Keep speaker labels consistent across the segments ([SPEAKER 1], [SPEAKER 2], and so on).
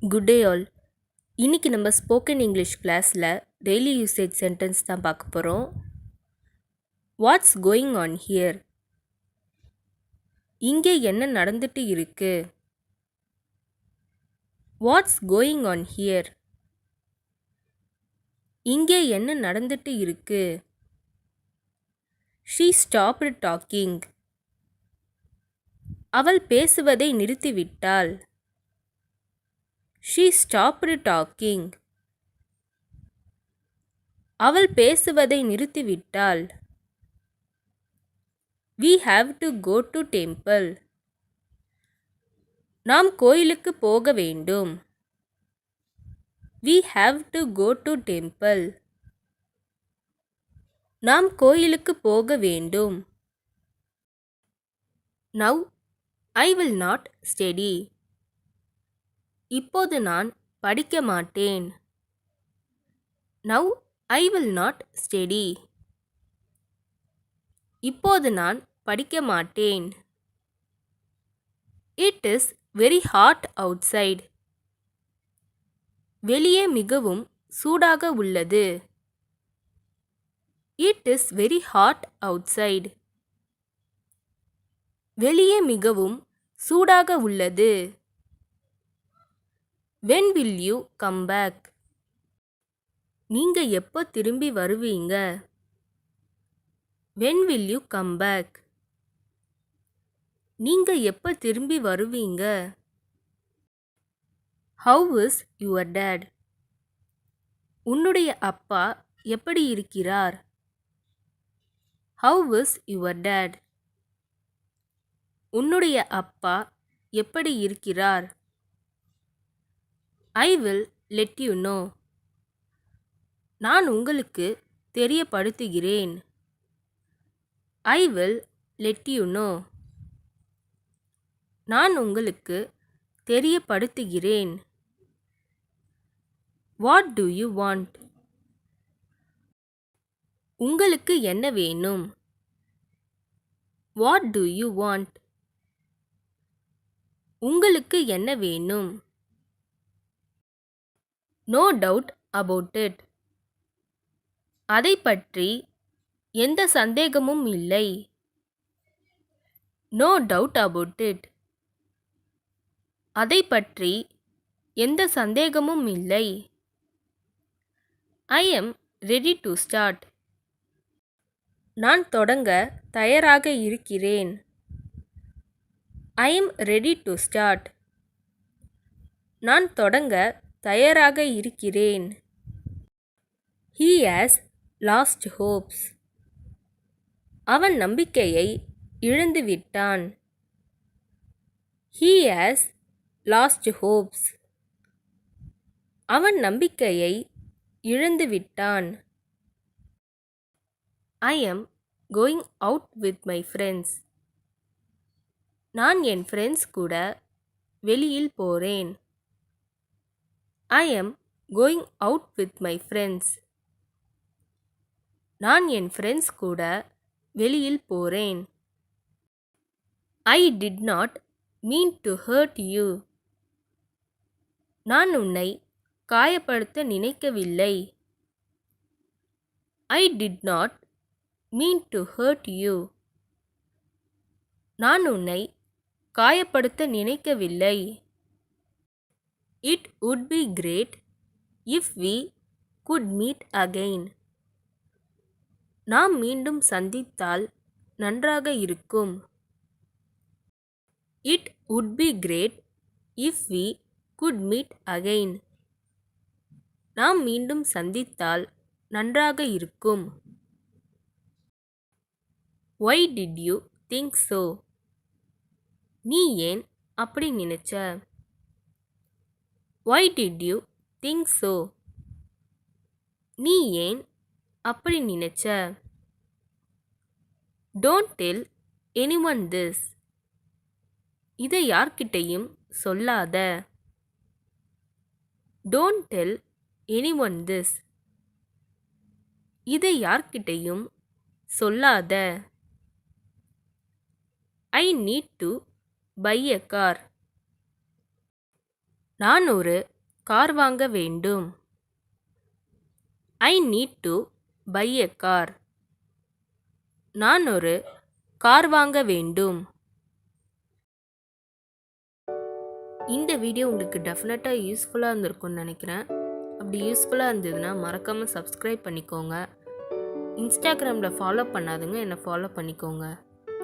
[SPEAKER 1] Good day ஆல். இன்னைக்கு நம்ம ஸ்போக்கன் இங்கிலீஷ் கிளாஸில் டெய்லி யூசேஜ் சென்டென்ஸ் தான் பார்க்க போகிறோம். What's going on here? இங்கே என்ன நடந்துட்டு இருக்கு? What's going on here? இங்கே என்ன நடந்துட்டு இருக்கு? She stopped talking. அவள் பேசுவதை நிறுத்திவிட்டாள். She stopped talking. அவள் பேசுவதை நிறுத்திவிட்டாள். We have to go to temple. நாம் கோயிலுக்கு போக வேண்டும். We have to go to temple. நாம் கோயிலுக்கு போக வேண்டும். Now I will not study. இப்போது நான் படிக்க மாட்டேன். Now I will not study. இப்போது நான் படிக்க மாட்டேன். It is very hot outside. வெளியே மிகவும் சூடாக உள்ளது. It is very hot outside. வெளியே மிகவும் சூடாக உள்ளது. When will you come back? நீங்க எப்போ திரும்பி வருவீங்க? When will you come back? நீங்க எப்போ திரும்பி வருவீங்க? How is your dad? உன்னுடைய அப்பா எப்படி இருக்கிறார்? How is your dad? உன்னுடைய அப்பா எப்படி இருக்கிறார்? I will let you know. நான் உங்களுக்கு தெரியப்படுத்துகிறேன். I will let you know. நான் உங்களுக்கு தெரியப்படுத்துகிறேன். What do you want? உங்களுக்கு என்ன வேணும்? What do you want? உங்களுக்கு என்ன வேணும்? No doubt about it. அதை பற்றி எந்த சந்தேகமும் இல்லை. No doubt about it. அதை பற்றி எந்த சந்தேகமும் இல்லை. I am ready to start. நான் தொடங்க தயாராக இருக்கிறேன். I am ready to start. நான் தொடங்க தயாராக இருக்கிறேன். He has lost hopes. அவன் நம்பிக்கையை இழந்துவிட்டான். He has lost hopes. அவன் நம்பிக்கையை இழந்துவிட்டான். I am going out with my friends. நான் என் ஃப்ரெண்ட்ஸ் கூட வெளியில் போறேன். I am going out with my friends. நான் என் ஃப்ரெண்ட்ஸ் கூட வெளியில் போறேன். I did not mean to hurt you. நான் உன்னை காயப்படுத்த நினைக்கவில்லை. I did not mean to hurt you. நான் உன்னை காயப்படுத்த நினைக்கவில்லை. It would be great if we could meet again. நாம் மீண்டும் சந்தித்தால் நன்றாக இருக்கும். It would be great if we could meet again. நாம் மீண்டும் சந்தித்தால் நன்றாக இருக்கும். Why did you think so? நீ ஏன் அப்படி நினைச்ச? Why did you think so? நீ ஏன் அப்படி நினைச்ச? Don't tell anyone this. இதை யார்கிட்டையும் சொல்லாத. Don't tell anyone this. இதை யார்கிட்டையும் சொல்லாத. I need to buy a car. நான் ஒரு கார் வாங்க வேண்டும். I need to buy a car. நான் ஒரு கார் வாங்க வேண்டும். இந்த வீடியோ உங்களுக்கு டெஃபினட்டாக யூஸ்ஃபுல்லாக இருந்திருக்கும்னு நினைக்கிறேன். அப்படி யூஸ்ஃபுல்லாக இருந்ததுன்னா மறக்காமல் சப்ஸ்கிரைப் பண்ணிக்கோங்க. இன்ஸ்டாகிராமில் ஃபாலோ பண்ணாதுங்க, என்னை ஃபாலோ பண்ணிக்கோங்க.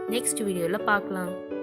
[SPEAKER 1] நெக்ஸ்ட் வீடியோவில் பார்க்கலாம்.